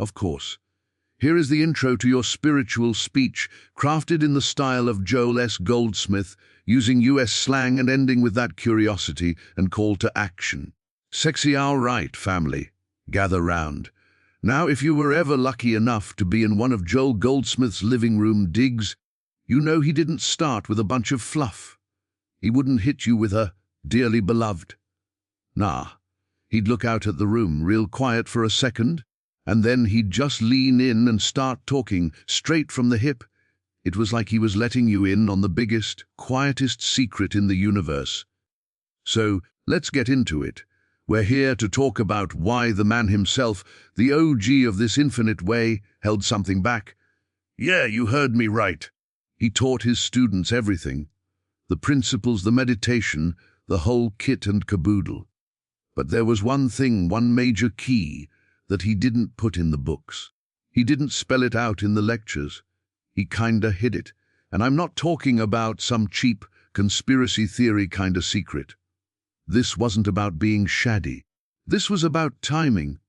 Of course. Here is the intro to your spiritual speech, crafted in the style of Joel S. Goldsmith, using US slang and ending with that curiosity and call to action. Sexy all right, family. Gather round. Now, if you were ever lucky enough to be in one of Joel Goldsmith's living room digs, you know he didn't start with a bunch of fluff. He wouldn't hit you with a "dearly beloved." Nah, he'd look out at the room real quiet for a second, and then he'd just lean in and start talking straight from the hip. It was like he was letting you in on the biggest, quietest secret in the universe. So, let's get into it. We're here to talk about why the man himself, the OG of this infinite way, held something back. Yeah, you heard me right. He taught his students everything. The principles, the meditation, the whole kit and caboodle. But there was one thing, one major key, that he didn't put in the books. He didn't spell it out in the lectures. He kinda hid it. And I'm not talking about some cheap conspiracy theory kinda secret. This wasn't about being shady. This was about timing.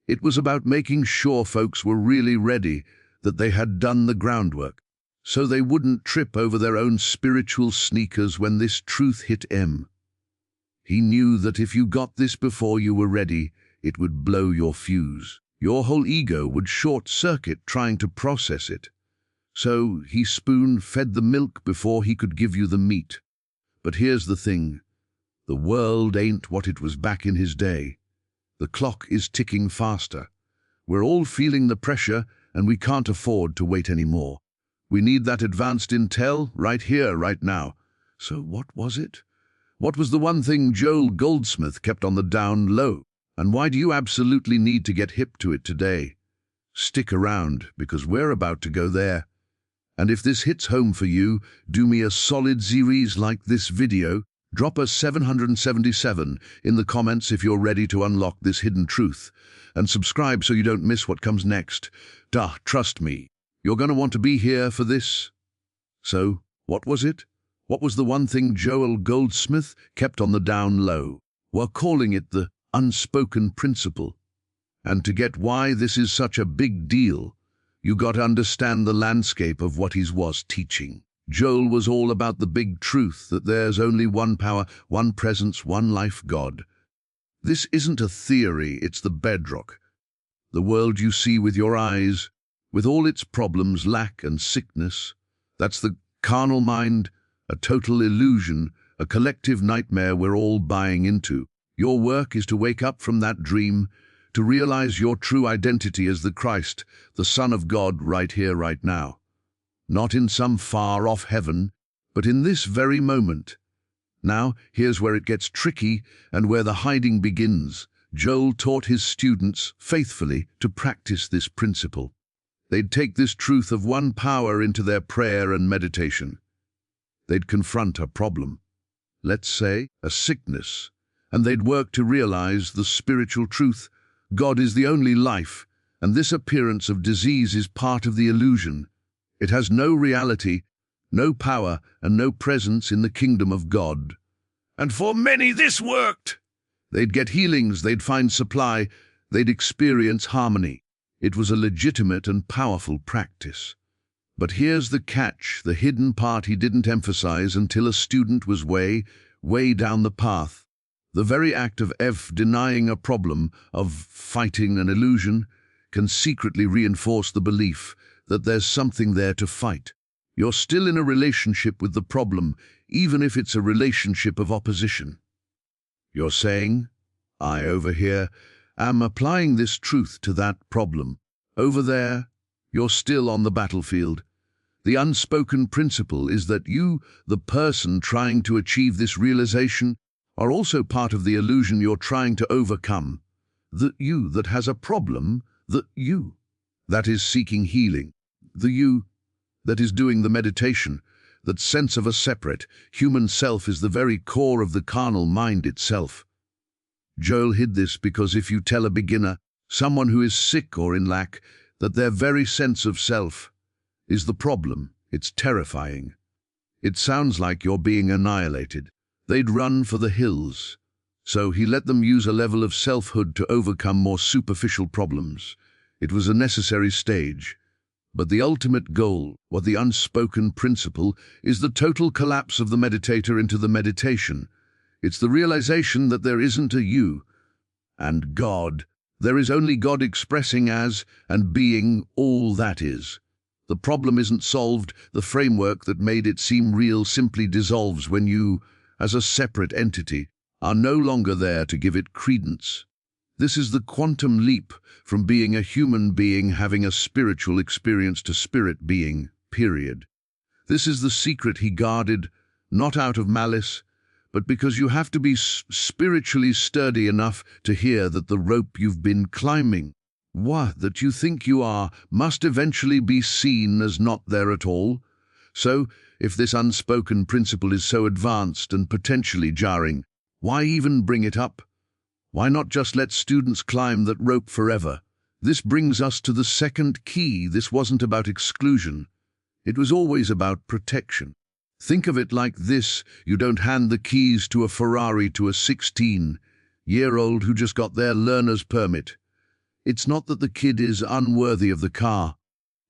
It was about making sure folks were really ready, that they had done the groundwork, so they wouldn't trip over their own spiritual sneakers when this truth hit them. He knew that if you got this before you were ready, it would blow your fuse. Your whole ego would short-circuit trying to process it. So he spoon-fed the milk before he could give you the meat. But here's the thing. The world ain't what it was back in his day. The clock is ticking faster. We're all feeling the pressure, and we can't afford to wait anymore. We need that advanced intel right here, right now. So what was it? What was the one thing Joel Goldsmith kept on the down low? And why do you absolutely need to get hip to it today? Stick around, because we're about to go there. And if this hits home for you, do me a solid series like this video. Drop a 777 in the comments if you're ready to unlock this hidden truth, and subscribe so you don't miss what comes next. Trust me, you're going to want to be here for this. So, what was it? What was the one thing Joel Goldsmith kept on the down low? We're calling it the unspoken principle. And to get why this is such a big deal, you got to understand the landscape of what he was teaching. Joel was all about the big truth that there's only one power, one presence, one life, God. This isn't a theory, it's the bedrock. The world you see with your eyes, with all its problems, lack and sickness, that's the carnal mind, a total illusion, a collective nightmare we're all buying into. Your work is to wake up from that dream, to realize your true identity as the Christ, the Son of God, right here, right now. Not in some far-off heaven, but in this very moment. Now, here's where it gets tricky and where the hiding begins. Joel taught his students faithfully to practice this principle. They'd take this truth of one power into their prayer and meditation. They'd confront a problem, let's say a sickness, and they'd work to realize the spiritual truth. God is the only life, and this appearance of disease is part of the illusion. It has no reality, no power, and no presence in the kingdom of God. And for many this worked. They'd get healings, they'd find supply, they'd experience harmony. It was a legitimate and powerful practice. But here's the catch, the hidden part he didn't emphasize until a student was way down the path. The very act of denying a problem, of fighting an illusion, can secretly reinforce the belief that there's something there to fight. You're still in a relationship with the problem, even if it's a relationship of opposition. You're saying, I over here am applying this truth to that problem. Over there, you're still on the battlefield. The unspoken principle is that you, the person trying to achieve this realization, are also part of the illusion you're trying to overcome. The you that has a problem, the you that is seeking healing. The you that is doing the meditation, that sense of a separate, human self is the very core of the carnal mind itself. Joel hid this because if you tell a beginner, someone who is sick or in lack, that their very sense of self is the problem, it's terrifying. It sounds like you're being annihilated. They'd run for the hills. So he let them use a level of selfhood to overcome more superficial problems. It was a necessary stage. But the ultimate goal, or the unspoken principle, is the total collapse of the meditator into the meditation. It's the realization that there isn't a you and God. There is only God expressing as and being all that is. The problem isn't solved. The framework that made it seem real simply dissolves when you, as a separate entity, are no longer there to give it credence. This is the quantum leap from being a human being having a spiritual experience to spirit being, period. This is the secret he guarded, not out of malice, but because you have to be spiritually sturdy enough to hear that the rope you've been climbing, that you think you are, must eventually be seen as not there at all. So, if this unspoken principle is so advanced and potentially jarring, why even bring it up? Why not just let students climb that rope forever? This brings us to the second key. This wasn't about exclusion. It was always about protection. Think of it like this: you don't hand the keys to a Ferrari to a 16-year-old who just got their learner's permit. It's not that the kid is unworthy of the car.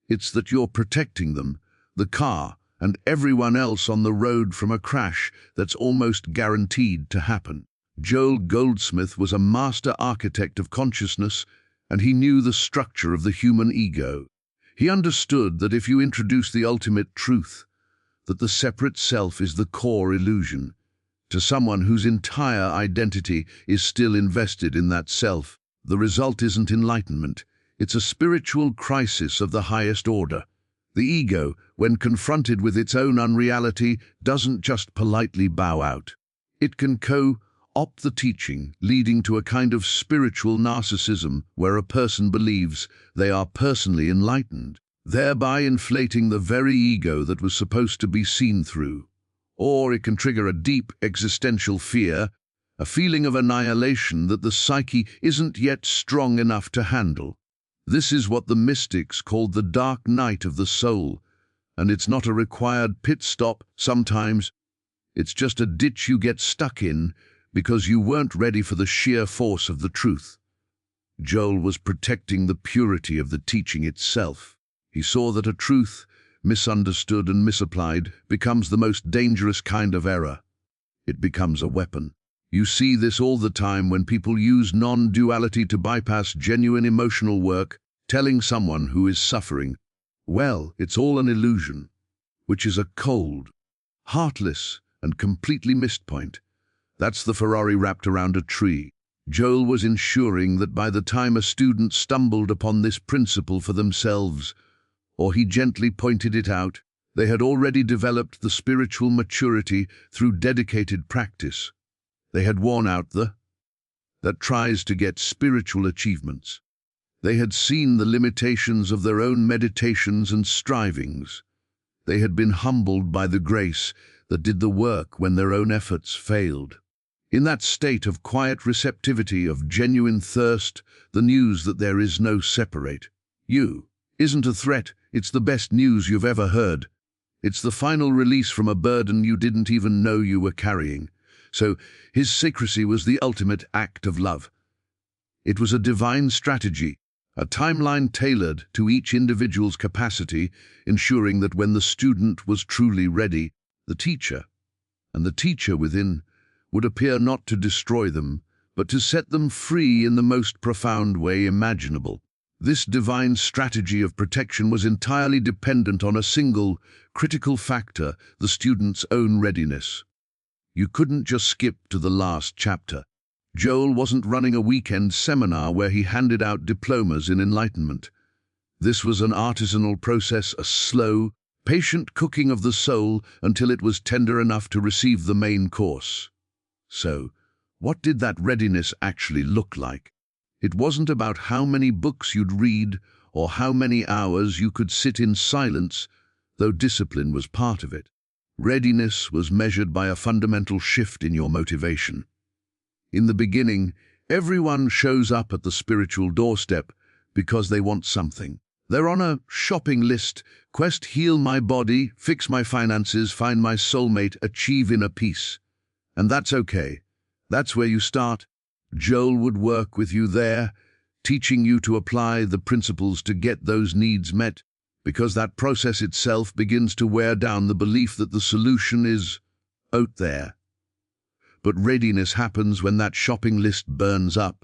It's that you're protecting them, the car, and everyone else on the road from a crash that's almost guaranteed to happen. Joel Goldsmith was a master architect of consciousness, and he knew the structure of the human ego. He understood that if you introduce the ultimate truth, that the separate self is the core illusion, to someone whose entire identity is still invested in that self, the result isn't enlightenment. It's a spiritual crisis of the highest order. The ego, when confronted with its own unreality, doesn't just politely bow out. It can co-opt the teaching, leading to a kind of spiritual narcissism where a person believes they are personally enlightened, thereby inflating the very ego that was supposed to be seen through. Or it can trigger a deep existential fear, a feeling of annihilation that the psyche isn't yet strong enough to handle. This is what the mystics called the dark night of the soul, and it's not a required pit stop sometimes. It's just a ditch you get stuck in because you weren't ready for the sheer force of the truth. Joel was protecting the purity of the teaching itself. He saw that a truth, misunderstood and misapplied, becomes the most dangerous kind of error. It becomes a weapon. You see this all the time when people use non-duality to bypass genuine emotional work, telling someone who is suffering, well, it's all an illusion, which is a cold, heartless, and completely missed point. That's the Ferrari wrapped around a tree. Joel was ensuring that by the time a student stumbled upon this principle for themselves, or he gently pointed it out, they had already developed the spiritual maturity through dedicated practice. They had worn out that tries to get spiritual achievements. They had seen the limitations of their own meditations and strivings. They had been humbled by the grace that did the work when their own efforts failed. In that state of quiet receptivity, of genuine thirst, the news that there is no separate you isn't a threat. It's the best news you've ever heard. It's the final release from a burden you didn't even know you were carrying. So his secrecy was the ultimate act of love. It was a divine strategy, a timeline tailored to each individual's capacity, ensuring that when the student was truly ready, the teacher, and the teacher within, would appear not to destroy them, but to set them free in the most profound way imaginable. This divine strategy of protection was entirely dependent on a single, critical factor: the student's own readiness. You couldn't just skip to the last chapter. Joel wasn't running a weekend seminar where he handed out diplomas in enlightenment. This was an artisanal process, a slow, patient cooking of the soul until it was tender enough to receive the main course. So, what did that readiness actually look like? It wasn't about how many books you'd read or how many hours you could sit in silence, though discipline was part of it. Readiness was measured by a fundamental shift in your motivation. In the beginning, everyone shows up at the spiritual doorstep because they want something. They're on a shopping list: quest, heal my body, fix my finances, find my soulmate, achieve inner peace. And that's okay. That's where you start. Joel would work with you there, teaching you to apply the principles to get those needs met, because that process itself begins to wear down the belief that the solution is out there. But readiness happens when that shopping list burns up.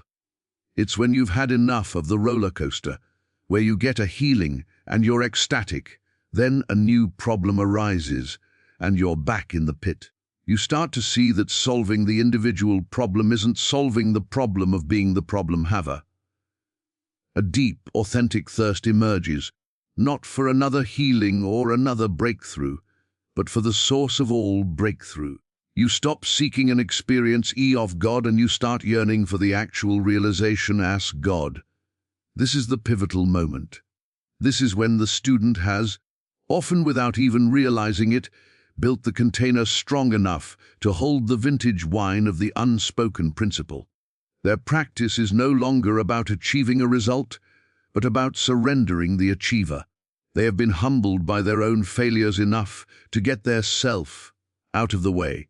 It's when you've had enough of the roller coaster, where you get a healing and you're ecstatic, then a new problem arises and you're back in the pit. You start to see that solving the individual problem isn't solving the problem of being the problem haver. A deep, authentic thirst emerges, not for another healing or another breakthrough, but for the source of all breakthrough. You stop seeking an experience of God and you start yearning for the actual realization as God. This is the pivotal moment. This is when the student has, often without even realizing it, built the container strong enough to hold the vintage wine of the unspoken principle. Their practice is no longer about achieving a result, but about surrendering the achiever. They have been humbled by their own failures enough to get their self out of the way.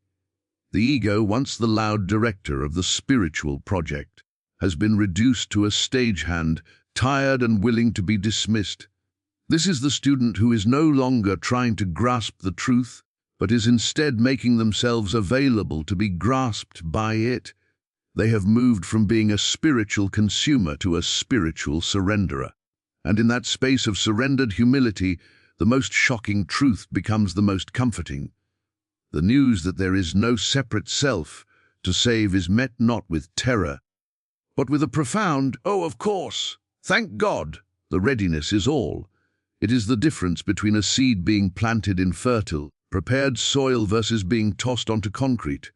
The ego, once the loud director of the spiritual project, has been reduced to a stagehand, tired and willing to be dismissed. This is the student who is no longer trying to grasp the truth, but is instead making themselves available to be grasped by it. They have moved from being a spiritual consumer to a spiritual surrenderer. And in that space of surrendered humility, the most shocking truth becomes the most comforting. The news that there is no separate self to save is met not with terror, but with a profound, "Oh, of course, thank God." The readiness is all. It is the difference between a seed being planted in fertile, prepared soil versus being tossed onto concrete.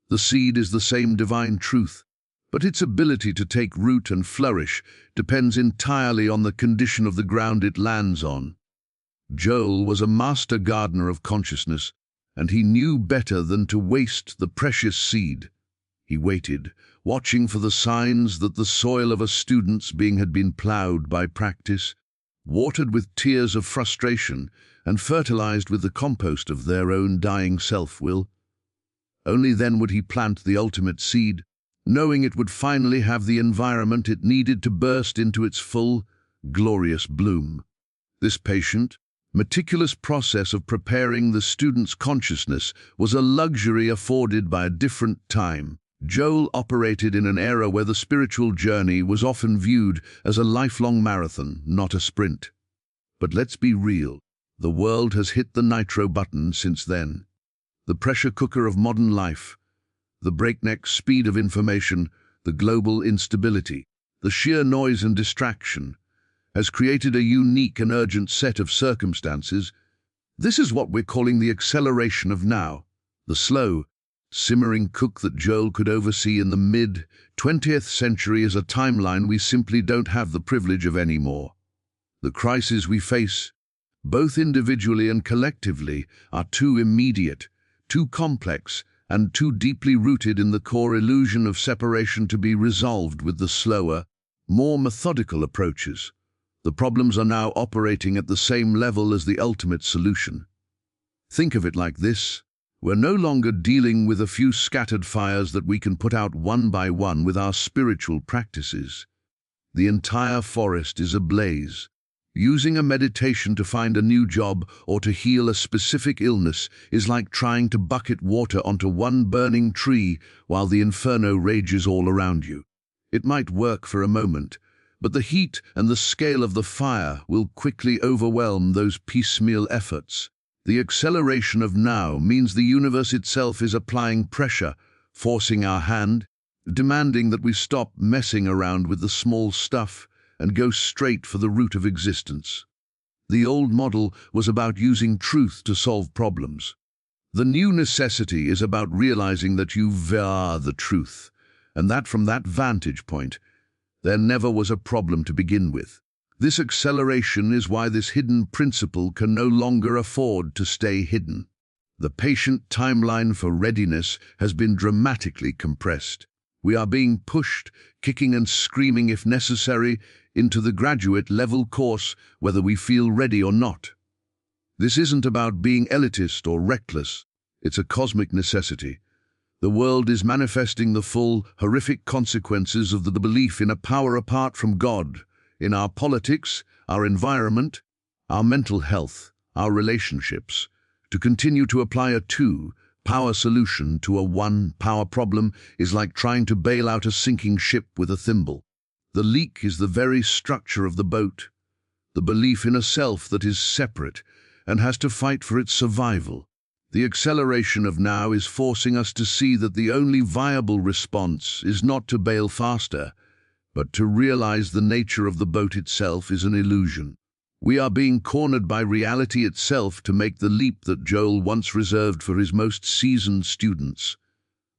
The seed is the same divine truth, but its ability to take root and flourish depends entirely on the condition of the ground it lands on. Joel was a master gardener of consciousness, and he knew better than to waste the precious seed. He waited, watching for the signs that the soil of a student's being had been plowed by practice, watered with tears of frustration, and fertilized with the compost of their own dying self-will. Only then would he plant the ultimate seed, knowing it would finally have the environment it needed to burst into its full, glorious bloom. This patient, meticulous process of preparing the student's consciousness was a luxury afforded by a different time. Joel operated in an era where the spiritual journey was often viewed as a lifelong marathon, not a sprint. But let's be real, the world has hit the nitro button since then. The pressure cooker of modern life, the breakneck speed of information, the global instability, the sheer noise and distraction, has created a unique and urgent set of circumstances. This is what we're calling the acceleration of now, the slow, simmering cook that Joel could oversee in the mid-20th century is a timeline we simply don't have the privilege of anymore. The crises we face, both individually and collectively, are too immediate, too complex, and too deeply rooted in the core illusion of separation to be resolved with the slower, more methodical approaches. The problems are now operating at the same level as the ultimate solution. Think of it like this. We're no longer dealing with a few scattered fires that we can put out one by one with our spiritual practices. The entire forest is ablaze. Using a meditation to find a new job or to heal a specific illness is like trying to bucket water onto one burning tree while the inferno rages all around you. It might work for a moment, but the heat and the scale of the fire will quickly overwhelm those piecemeal efforts. The acceleration of now means the universe itself is applying pressure, forcing our hand, demanding that we stop messing around with the small stuff and go straight for the root of existence. The old model was about using truth to solve problems. The new necessity is about realizing that you are the truth, and that from that vantage point, there never was a problem to begin with. This acceleration is why this hidden principle can no longer afford to stay hidden. The patient timeline for readiness has been dramatically compressed. We are being pushed, kicking and screaming if necessary, into the graduate-level course, whether we feel ready or not. This isn't about being elitist or reckless. It's a cosmic necessity. The world is manifesting the full, horrific consequences of the belief in a power apart from God, in our politics, our environment, our mental health, our relationships. To continue to apply a two-power solution to a one-power problem is like trying to bail out a sinking ship with a thimble. The leak is the very structure of the boat, the belief in a self that is separate and has to fight for its survival. The acceleration of now is forcing us to see that the only viable response is not to bail faster, but to realize the nature of the boat itself is an illusion. We are being cornered by reality itself to make the leap that Joel once reserved for his most seasoned students.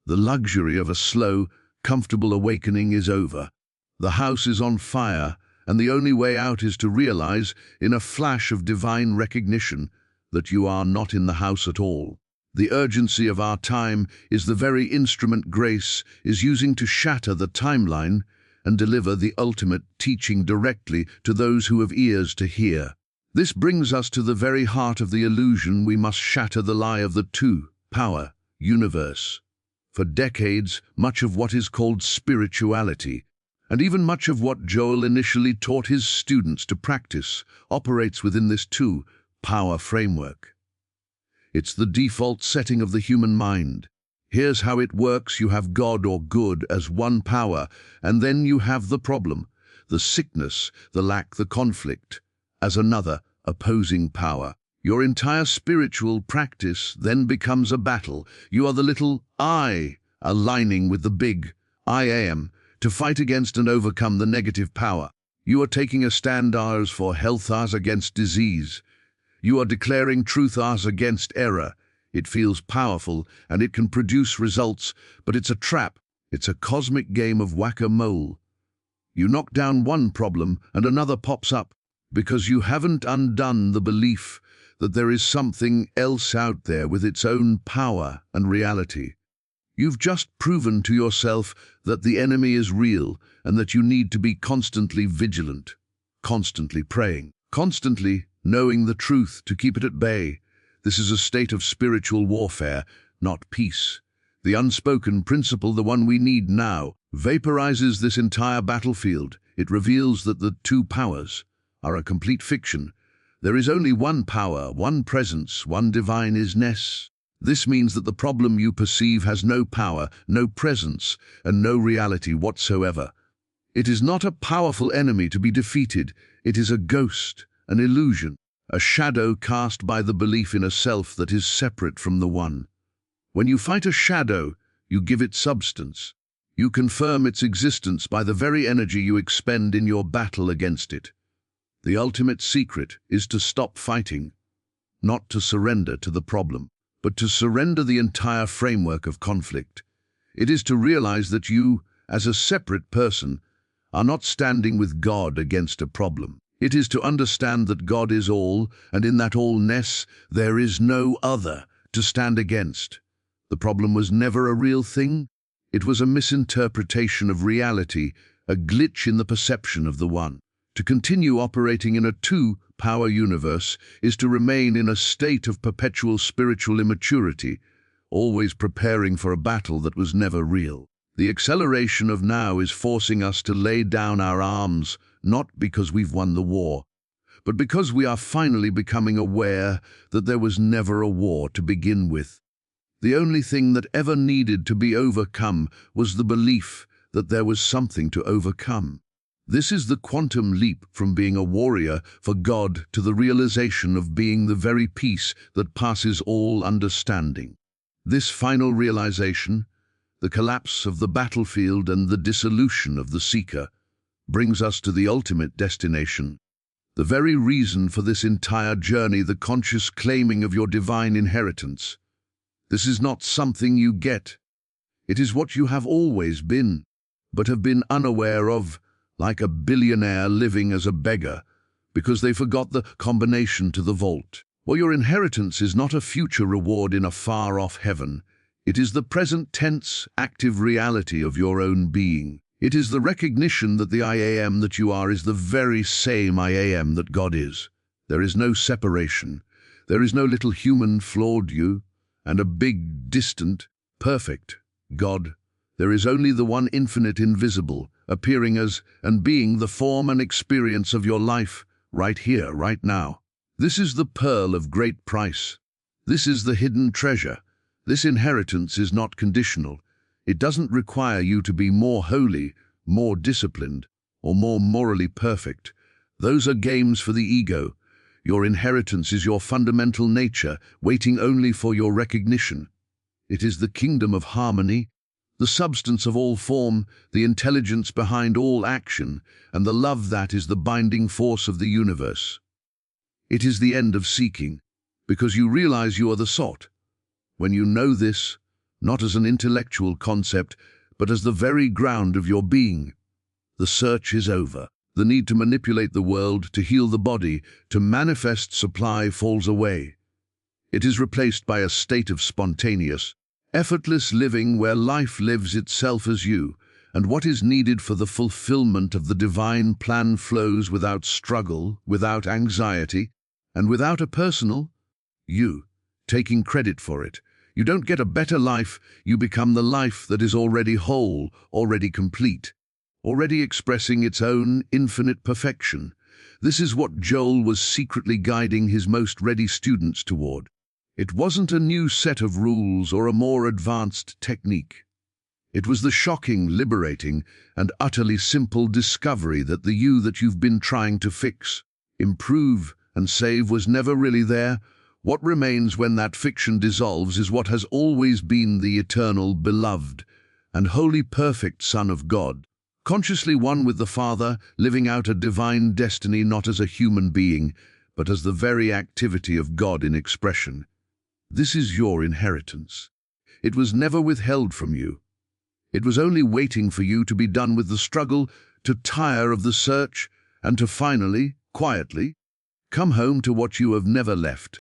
The luxury of a slow, comfortable awakening is over. The house is on fire, and the only way out is to realize, in a flash of divine recognition, that you are not in the house at all. The urgency of our time is the very instrument grace is using to shatter the timeline and deliver the ultimate teaching directly to those who have ears to hear. This brings us to the very heart of the illusion. We must shatter the lie of the two-power universe. For decades, much of what is called spirituality, and even much of what Joel initially taught his students to practice, operates within this two-power framework. It's the default setting of the human mind. Here's how it works. You have God or good as one power, and then you have the problem, the sickness, the lack, the conflict, as another opposing power. Your entire spiritual practice then becomes a battle. You are the little I aligning with the big I am to fight against and overcome the negative power. You are taking a stand as for health as against disease. You are declaring truth as against error. It feels powerful and it can produce results, but it's a trap. It's a cosmic game of whack-a-mole. You knock down one problem and another pops up because you haven't undone the belief that there is something else out there with its own power and reality. You've just proven to yourself that the enemy is real and that you need to be constantly vigilant, constantly praying, constantly knowing the truth to keep it at bay. This is a state of spiritual warfare, not peace. The unspoken principle, the one we need now, vaporizes this entire battlefield. It reveals that the two powers are a complete fiction. There is only one power, one presence, one divine isness. This means that the problem you perceive has no power, no presence, and no reality whatsoever. It is not a powerful enemy to be defeated. It is a ghost, an illusion, a shadow cast by the belief in a self that is separate from the one. When you fight a shadow, you give it substance. You confirm its existence by the very energy you expend in your battle against it. The ultimate secret is to stop fighting, not to surrender to the problem, but to surrender the entire framework of conflict. It is to realize that you, as a separate person, are not standing with God against a problem. It is to understand that God is all, and in that allness there is no other to stand against. The problem was never a real thing. It was a misinterpretation of reality, a glitch in the perception of the one. To continue operating in a two-power universe is to remain in a state of perpetual spiritual immaturity, always preparing for a battle that was never real. The acceleration of now is forcing us to lay down our arms, not because we've won the war, but because we are finally becoming aware that there was never a war to begin with. The only thing that ever needed to be overcome was the belief that there was something to overcome. This is the quantum leap from being a warrior for God to the realization of being the very peace that passes all understanding. This final realization, the collapse of the battlefield and the dissolution of the seeker, brings us to the ultimate destination. The very reason for this entire journey, the conscious claiming of your divine inheritance. This is not something you get. It is what you have always been, but have been unaware of, like a billionaire living as a beggar, because they forgot the combination to the vault. Well, your inheritance is not a future reward in a far-off heaven. It is the present tense, active reality of your own being. It is the recognition that the I am that you are is the very same I am that God is. There is no separation. There is no little human flawed you, and a big, distant, perfect God, there is only the one infinite invisible, appearing as and being the form and experience of your life, right here, right now. This is the pearl of great price. This is the hidden treasure. This inheritance is not conditional. It doesn't require you to be more holy, more disciplined, or more morally perfect. Those are games for the ego. Your inheritance is your fundamental nature, waiting only for your recognition. It is the kingdom of harmony, the substance of all form, the intelligence behind all action, and the love that is the binding force of the universe. It is the end of seeking, because you realize you are the sort. When you know this, not as an intellectual concept, but as the very ground of your being, the search is over. The need to manipulate the world, to heal the body, to manifest supply falls away. It is replaced by a state of spontaneous, effortless living where life lives itself as you, and what is needed for the fulfillment of the divine plan flows without struggle, without anxiety, and without a personal you taking credit for it. You don't get a better life, you become the life that is already whole, already complete, already expressing its own infinite perfection. This is what Joel was secretly guiding his most ready students toward. It wasn't a new set of rules or a more advanced technique. It was the shocking, liberating, and utterly simple discovery that the you that you've been trying to fix, improve, and save was never really there. What remains when that fiction dissolves is what has always been the eternal, beloved, and wholly perfect Son of God, consciously one with the Father, living out a divine destiny not as a human being, but as the very activity of God in expression. This is your inheritance. It was never withheld from you. It was only waiting for you to be done with the struggle, to tire of the search, and to finally, quietly, come home to what you have never left.